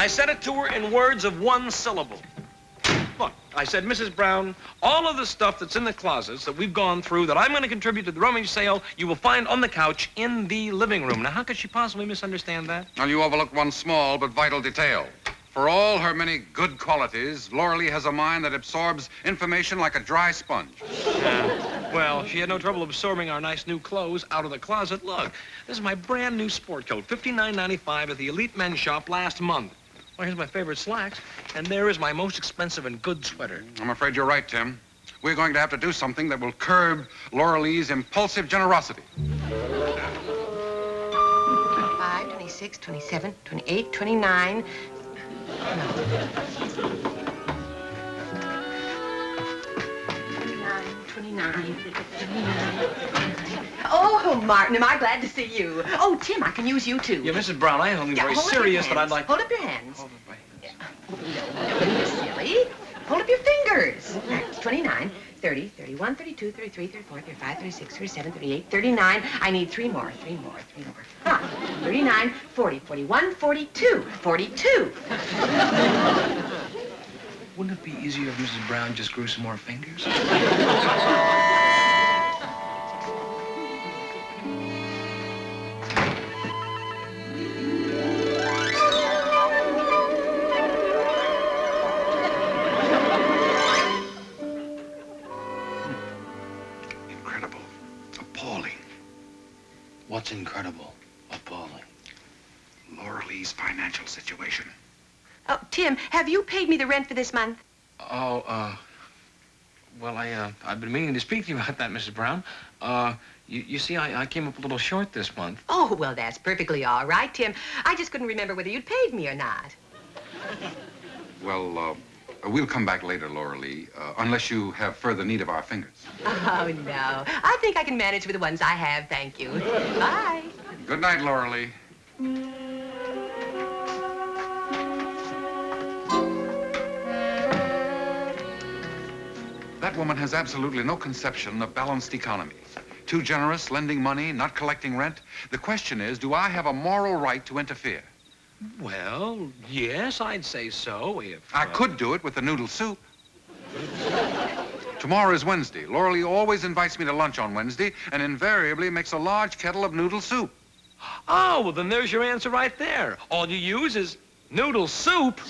I said it to her in words of one syllable. Look, I said, Mrs. Brown, all of the stuff that's in the closets that we've gone through that I'm going to contribute to the rummage sale, you will find on the couch in the living room. Now, how could she possibly misunderstand that? Well, you overlooked one small but vital detail. For all her many good qualities, Laura Lee has a mind that absorbs information like a dry sponge. Well, she had no trouble absorbing our nice new clothes out of the closet. Look, this is my brand new sport coat, $59.95 at the Elite Men's Shop last month. Well, here's my favorite slacks, and there is my most expensive and good sweater. I'm afraid you're right, Tim. We're going to have to do something that will curb Laura Lee's impulsive generosity. 25, 26, 27, 28, 29. No. 29. Oh, Martin, am I glad to see you. Oh, Tim, I can use you, too. Yeah, Mrs. Brown, I have something very serious that I'd like... Hold up your hands. Hold up my hands. No, you're silly. Hold up your fingers. That's 29, 30, 31, 32, 33, 34, 35, 36, 37, 38, 39. I need three more. Ah, 39, 40, 41, 42. 42. Wouldn't it be easier if Mrs. Brown just grew some more fingers? Incredible. Appalling. What's incredible? Appalling. Laura Lee's financial situation. Oh, Tim, have you paid me the rent for this month? Oh, well, I've been meaning to speak to you about that, Mrs. Brown. You see, I came up a little short this month. Oh, well, that's perfectly all right, Tim. I just couldn't remember whether you'd paid me or not. Well, we'll come back later, Laura Lee, unless you have further need of our fingers. Oh, no. I think I can manage with the ones I have, thank you. Bye. Good night, Laura Lee. That woman has absolutely no conception of balanced economy. Too generous, lending money, not collecting rent. The question is, do I have a moral right to interfere? Well, yes, I'd say so if... I could do it with the noodle soup. Tomorrow is Wednesday. Laura Lee always invites me to lunch on Wednesday and invariably makes a large kettle of noodle soup. Oh, well, then there's your answer right there. All you use is noodle soup.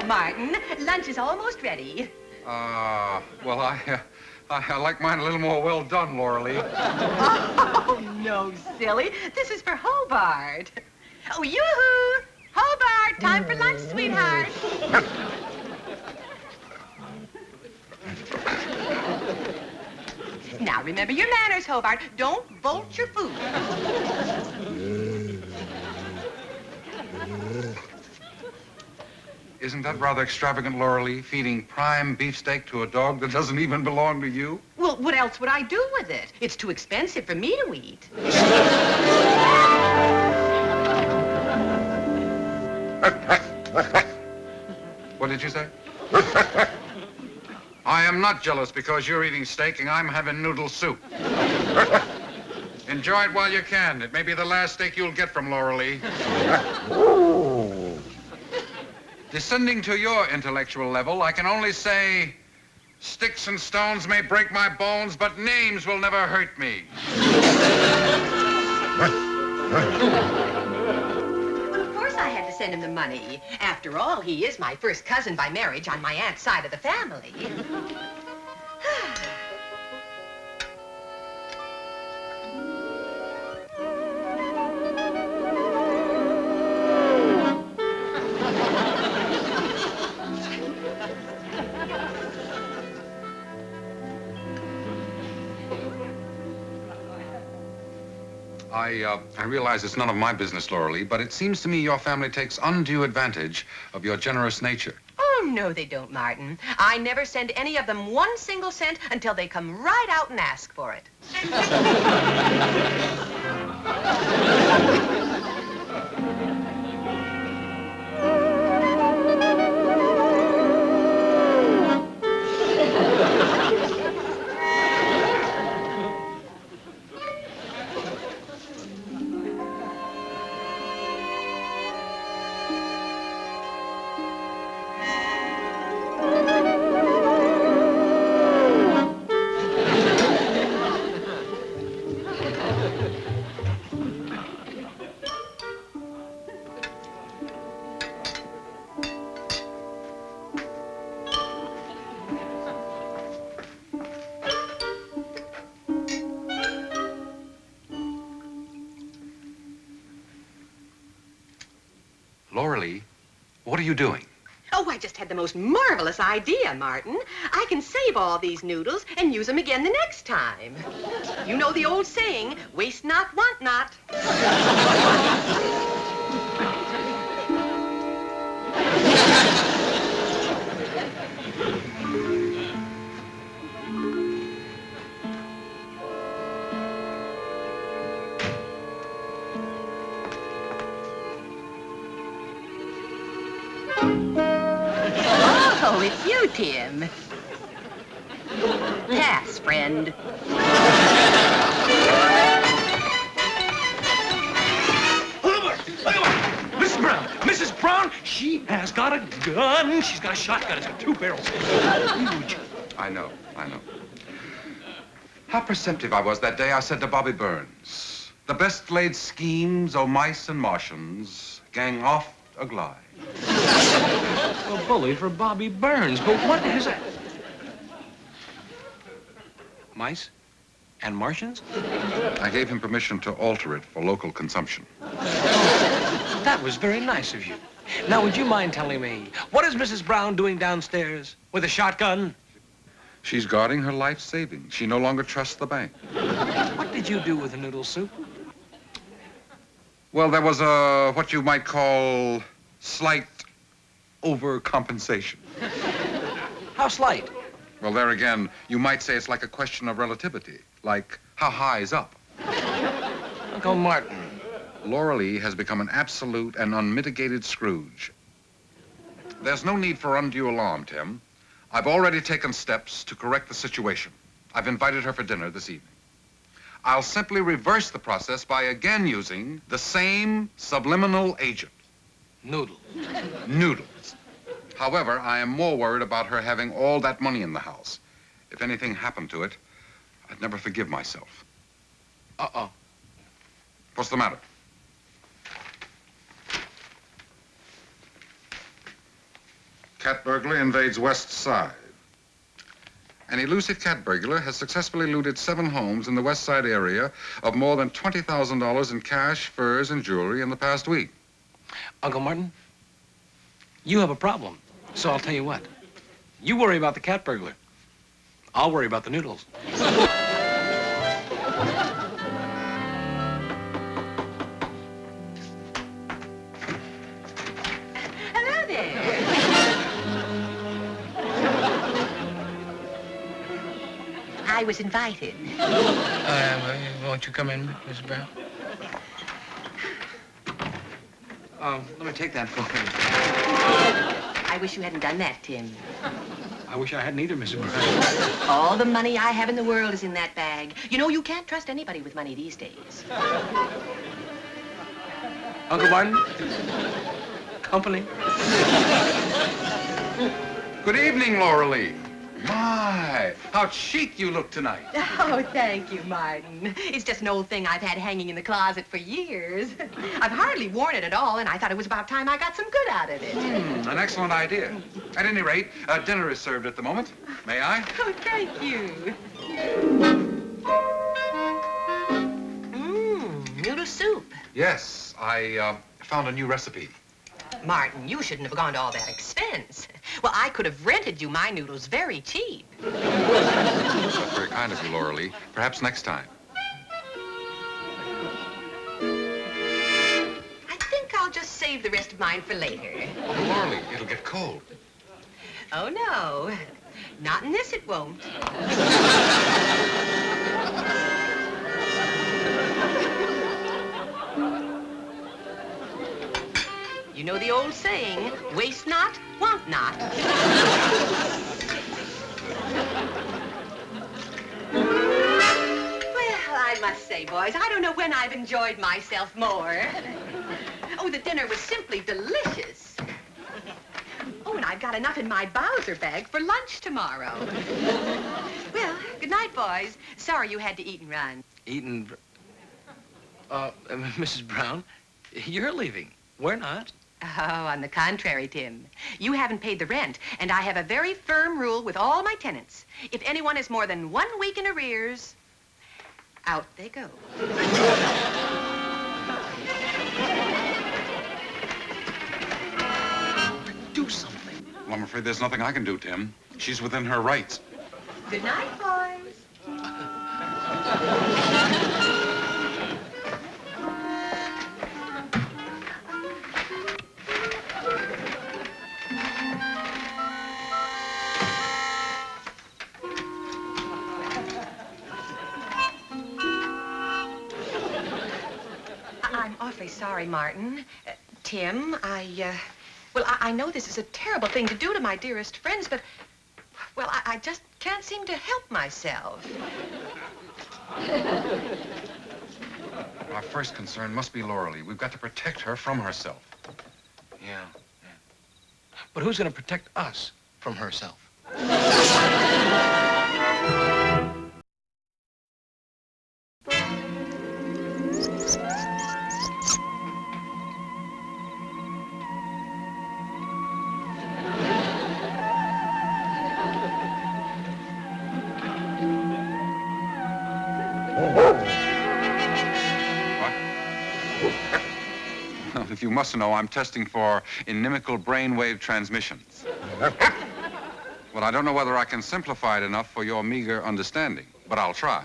Martin, lunch is almost ready. Well, I like mine a little more well done, Laura Lee. Oh, no, silly. This is for Hobart. Oh, yoo-hoo! Hobart, time for lunch, sweetheart. Now, remember your manners, Hobart. Don't bolt your food. Isn't that rather extravagant, Laura Lee, feeding prime beefsteak to a dog that doesn't even belong to you? Well, what else would I do with it? It's too expensive for me to eat. What did you say? I am not jealous because you're eating steak and I'm having noodle soup. Enjoy it while you can. It may be the last steak you'll get from Laura Lee. Descending to your intellectual level, I can only say, sticks and stones may break my bones, but names will never hurt me. Well, of course I had to send him the money. After all, he is my first cousin by marriage on my aunt's side of the family. I realize it's none of my business, Laura Lee, but it seems to me your family takes undue advantage of your generous nature. Oh, no, they don't, Martin. I never send any of them 1 single cent until they come right out and ask for it. Laura Lee, what are you doing? Oh, I just had the most marvelous idea, Martin. I can save all these noodles and use them again the next time. You know the old saying, waste not, want not. Oh, it's you, Tim. Pass, friend. Mrs. Brown! Mrs. Brown! She has got a gun. She's got a shotgun. It's got 2 barrels. Huge. I know. How perceptive I was that day I said to Bobby Burns, the best laid schemes o' mice and Martians gang off a glide. A bully for Bobby Burns. But what is that? Mice and Martians? I gave him permission to alter it for local consumption. That was very nice of you. Now, would you mind telling me, what is Mrs. Brown doing downstairs with a shotgun? She's guarding her life savings. She no longer trusts the bank. What did you do with the noodle soup? Well, there was a, what you might call, slight overcompensation. How slight? Well, there again, you might say it's like a question of relativity. Like, how high is up? Uncle Martin. Laura Lee has become an absolute and unmitigated Scrooge. There's no need for undue alarm, Tim. I've already taken steps to correct the situation. I've invited her for dinner this evening. I'll simply reverse the process by again using the same subliminal agent. Noodle. Noodles. However, I am more worried about her having all that money in the house. If anything happened to it, I'd never forgive myself. Uh-oh. What's the matter? Cat burglar invades West Side. An elusive cat burglar has successfully looted 7 homes in the West Side area of more than $20,000 in cash, furs, and jewelry in the past week. Uncle Martin, you have a problem. So I'll tell you what. You worry about the cat burglar. I'll worry about the noodles. Hello there. I was invited. Won't you come in, Mrs. Brown? Let me take that for you. I wish you hadn't done that, Tim. I wish I hadn't either, Mrs. Brown. All the money I have in the world is in that bag. You know, you can't trust anybody with money these days. Uncle Martin? Company? Good evening, Laura Lee. My, how chic you look tonight. Oh, thank you, Martin. It's just an old thing I've had hanging in the closet for years. I've hardly worn it at all, and I thought it was about time I got some good out of it. An excellent idea. At any rate, dinner is served at the moment. May I? Oh, thank you. Noodle soup. Yes, I found a new recipe. Martin, you shouldn't have gone to all that expense. Well, I could have rented you my noodles very cheap. That's very kind of you, Laura Lee. Perhaps next time. I'll just save the rest of mine for later. Oh, Lorley, it'll get cold. Oh, no. Not in this, it won't. You know the old saying, waste not, want not. Well, I must say, boys, I don't know when I've enjoyed myself more. Oh, the dinner was simply delicious. Oh, and I've got enough in my Bowser bag for lunch tomorrow. Well, good night, boys. Sorry you had to eat and run. Mrs. Brown, you're leaving. We're not. Oh, on the contrary, Tim. You haven't paid the rent, and I have a very firm rule with all my tenants. If anyone is more than 1 week in arrears, out they go. Do something. Well, I'm afraid there's nothing I can do, Tim. She's within her rights. Good night, boys. I'm awfully sorry, Martin. Tim, well, I know this is a terrible thing to do to my dearest friends, but, well, I just can't seem to help myself. Our first concern must be Lorley. We've got to protect her from herself. Yeah. But who's going to protect us from herself? Well, if you must know, I'm testing for inimical brainwave transmissions. Well, I don't know whether I can simplify it enough for your meager understanding, but I'll try.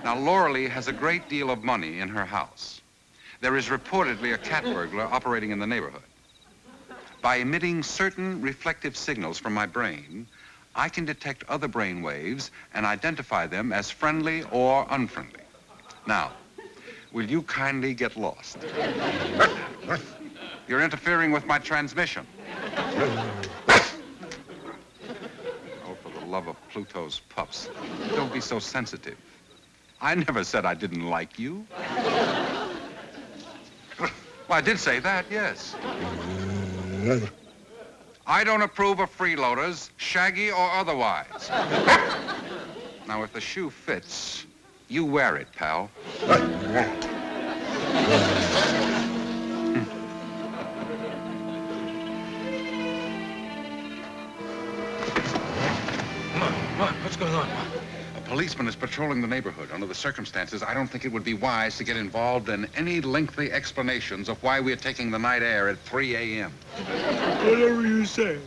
Now, Lorley has a great deal of money in her house. There is reportedly a cat-burglar operating in the neighborhood. By emitting certain reflective signals from my brain, I can detect other brain waves and identify them as friendly or unfriendly. Now, will you kindly get lost? You're interfering with my transmission. Oh, for the love of Pluto's pups, don't be so sensitive. I never said I didn't like you. Well, I did say that, yes. I don't approve of freeloaders, shaggy or otherwise. Now, if the shoe fits, you wear it, pal. Come on, what's going on? A policeman is patrolling the neighborhood. Under the circumstances, I don't think it would be wise to get involved in any lengthy explanations of why we're taking the night air at 3 a.m. Whatever you say.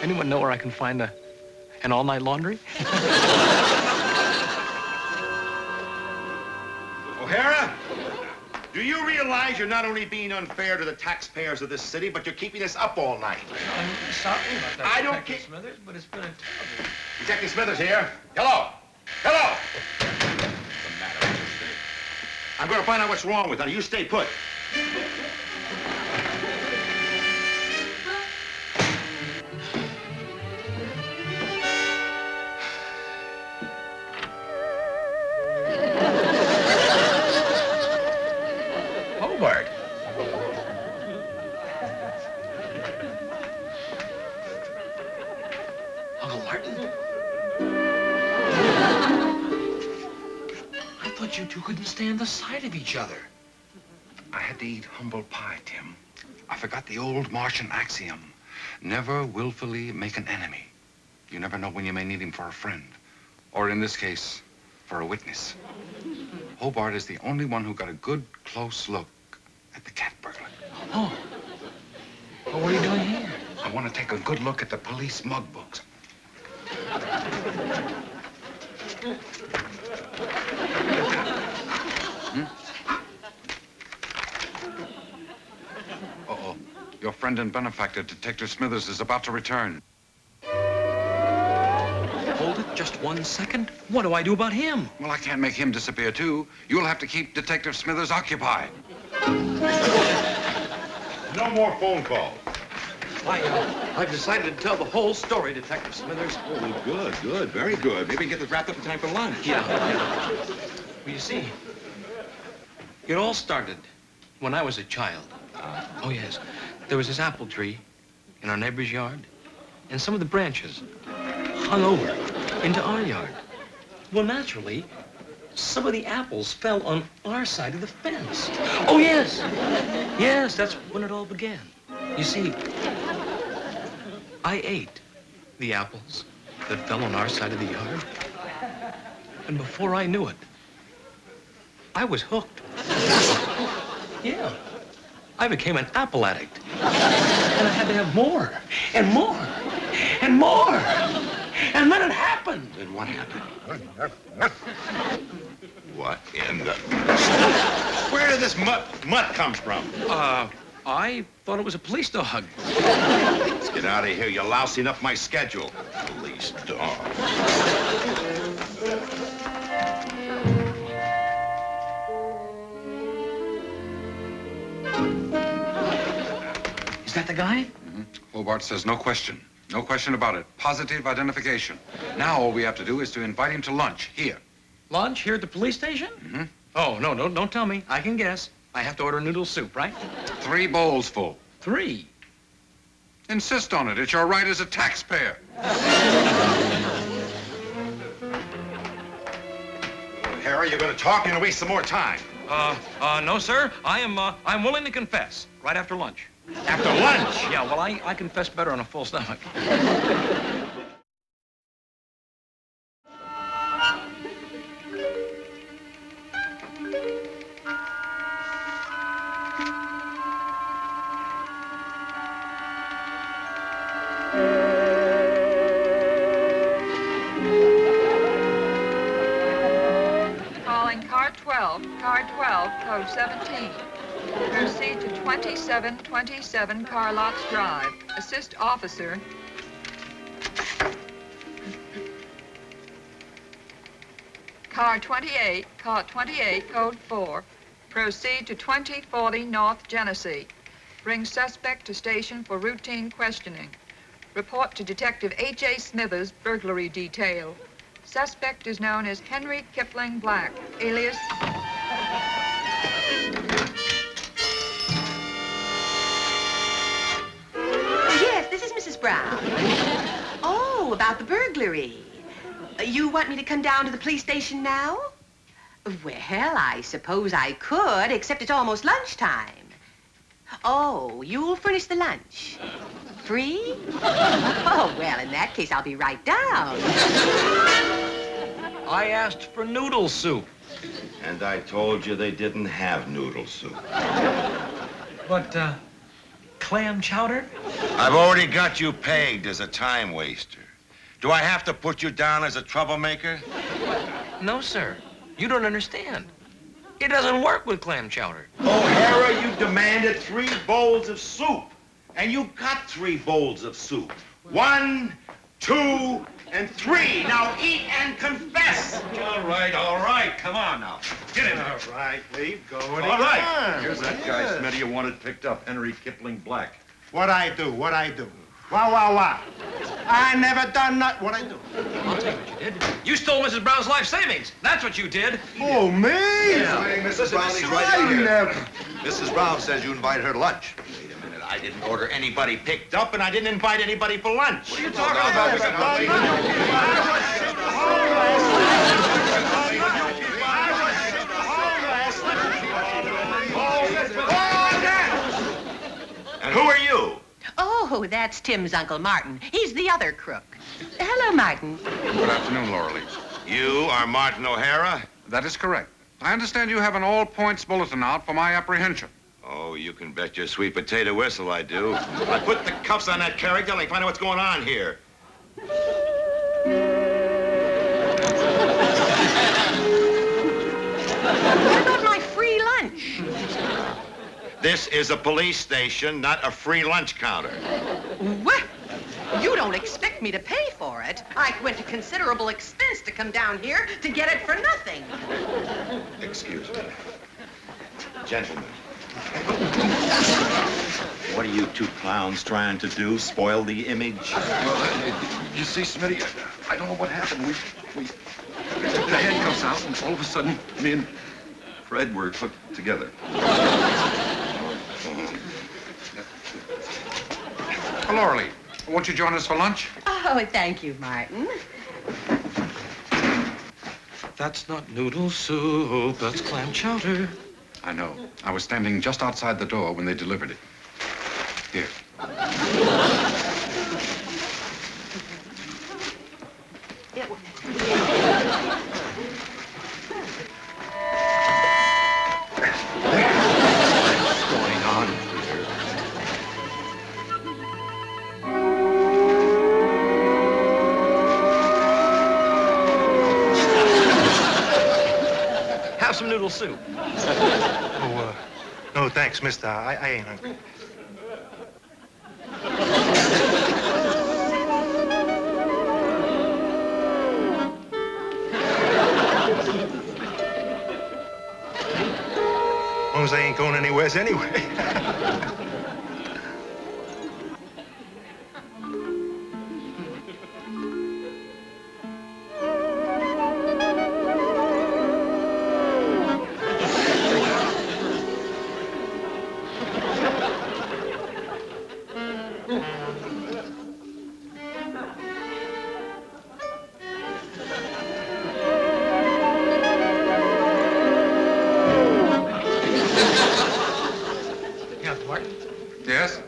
Anyone know where I can find a And all-night laundry? O'Hara, do you realize you're not only being unfair to the taxpayers of this city, but you're keeping us up all night? I'm sorry about that, I don't Detective care. Smithers, but it's been a terrible... Detective Smithers here. Hello. Hello. What's the matter with this thing? I'm going to find out what's wrong with it. Now, you stay put. Hobart. Uncle Martin? I thought you two couldn't stand the sight of each other. I had to eat humble pie, Tim. I forgot the old Martian axiom. Never willfully make an enemy. You never know when you may need him for a friend. Or in this case, for a witness. Hobart is the only one who got a good, close look at the cat-burglar. Oh. Well, what are you doing here? I want to take a good look at the police mug books. Uh-oh. Your friend and benefactor, Detective Smithers, is about to return. Hold it just 1 second. What do I do about him? Well, I can't make him disappear, too. You'll have to keep Detective Smithers occupied. No more phone calls. I've decided to tell the whole story, Detective Smithers. Oh, good, good, very good. Maybe we can get this wrapped up in time for lunch. Yeah. Well, you see, it all started when I was a child. Oh, yes. There was this apple tree in our neighbor's yard, and some of the branches hung over into our yard. Well, naturally, some of the apples fell on our side of the fence. Oh, yes. Yes, that's when it all began. You see, I ate the apples that fell on our side of the yard. And before I knew it, I was hooked. Yeah. I became an apple addict. And I had to have more, and more, and more. And then it happened. Then what happened? What in the... Where did this mutt come from? I thought it was a police dog. Let's get out of here. You're lousing up my schedule. Police dog. Is that the guy? Mm-hmm. Hobart says no question. No question about it. Positive identification. Now all we have to do is to invite him to lunch here. Lunch here at the police station? Mm-hmm. Oh, no, don't tell me. I can guess. I have to order noodle soup, right? 3 bowls full. 3. Insist on it. It's your right as a taxpayer. Harry, you're going to talk and you're going to waste some more time. No, sir. I'm willing to confess right after lunch. After lunch? Yeah, well, I confess better on a full stomach. Calling car 12, code 17. Proceed to 2727 Carlott's Drive. Assist officer. Car 28, code 4. Proceed to 2040 North Genesee. Bring suspect to station for routine questioning. Report to Detective H.A. Smithers, burglary detail. Suspect is known as Henry Kipling Black, alias... Yes, this is Mrs. Brown. Oh, about the burglary. You want me to come down to the police station now? Well, I suppose I could, except it's almost lunchtime. Oh, you'll furnish the lunch. Free? Oh, well, in that case, I'll be right down. I asked for noodle soup. And I told you they didn't have noodle soup. But, clam chowder? I've already got you pegged as a time waster. Do I have to put you down as a troublemaker? No, sir. You don't understand. It doesn't work with clam chowder. O'Hara, you demanded 3 bowls of soup. And you got 3 bowls of soup. 1, 2, and 3. Now eat and confess. All right. Come on now. Get in there. All right, leave go. All right. Here's that guy Smitty you wanted picked up, Henry Kipling Black. What I do? Wow. I never done that. What I do? I'll tell you what you did. You stole Mrs. Brown's life savings. That's what you did. Oh, me? Yeah. Hey, Mrs. Brownlee's I right here. never. Mrs. Brown says you invited her to lunch. Wait a minute. I didn't order anybody picked up, and I didn't invite anybody for lunch. What are you talking I about, never Mr. done Brownlee? And who are you? Oh, that's Tim's Uncle Martin. He's the other crook. Hello, Martin. Good afternoon, Laura Lee. You are Martin O'Hara? That is correct. I understand you have an all-points bulletin out for my apprehension. Oh, you can bet your sweet potato whistle I do. I put the cuffs on that character and find out what's going on here. What about my free lunch? This is a police station, not a free lunch counter. What? You don't expect me to pay for it. I went to considerable expense to come down here to get it for nothing. Excuse me. Gentlemen. What are you 2 clowns trying to do? Spoil the image? Well, you see, Smitty, I don't know what happened. We the handcuffs out, and all of a sudden, me and Fred were hooked together. Laura Lee, won't you join us for lunch? Oh, thank you, Martin. That's not noodle soup. That's clam chowder. I know. I was standing just outside the door when they delivered it. Here. What's going on here? Have some noodle soup. Oh, no, thanks, mister. I ain't hungry. As long as I ain't going anywhere anyway. Yeah, Martin. Yes?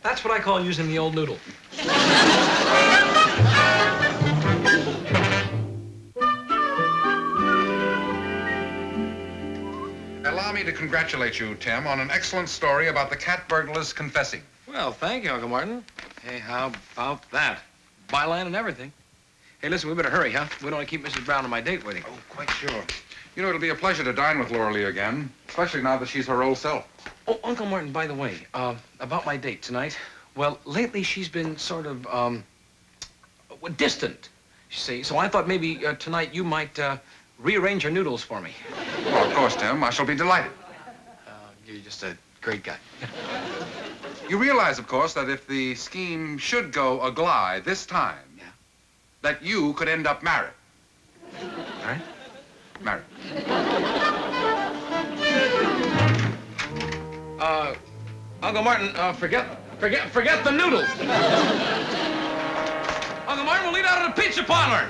That's what I call using the old noodle. Allow me to congratulate you, Tim, on an excellent story about the cat burglars confessing. Well, thank you, Uncle Martin. Hey, how about that? Byline and everything. Hey, listen, we better hurry, huh? We don't want to keep Mrs. Brown and my date waiting. Oh, quite sure. You know, it'll be a pleasure to dine with Laura Lee again, especially now that she's her old self. Oh, Uncle Martin, by the way, about my date tonight. Well, lately she's been sort of, distant, you see. So I thought maybe tonight you might rearrange her noodles for me. Well, of course, Tim. I shall be delighted. You're just a great guy. You realize, of course, that if the scheme should go awry this time, Yeah. that you could end up married. All right? Married. Uncle Martin, forget the noodles. Uncle Martin, we'll eat out of the pizza parlor.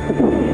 Thank you.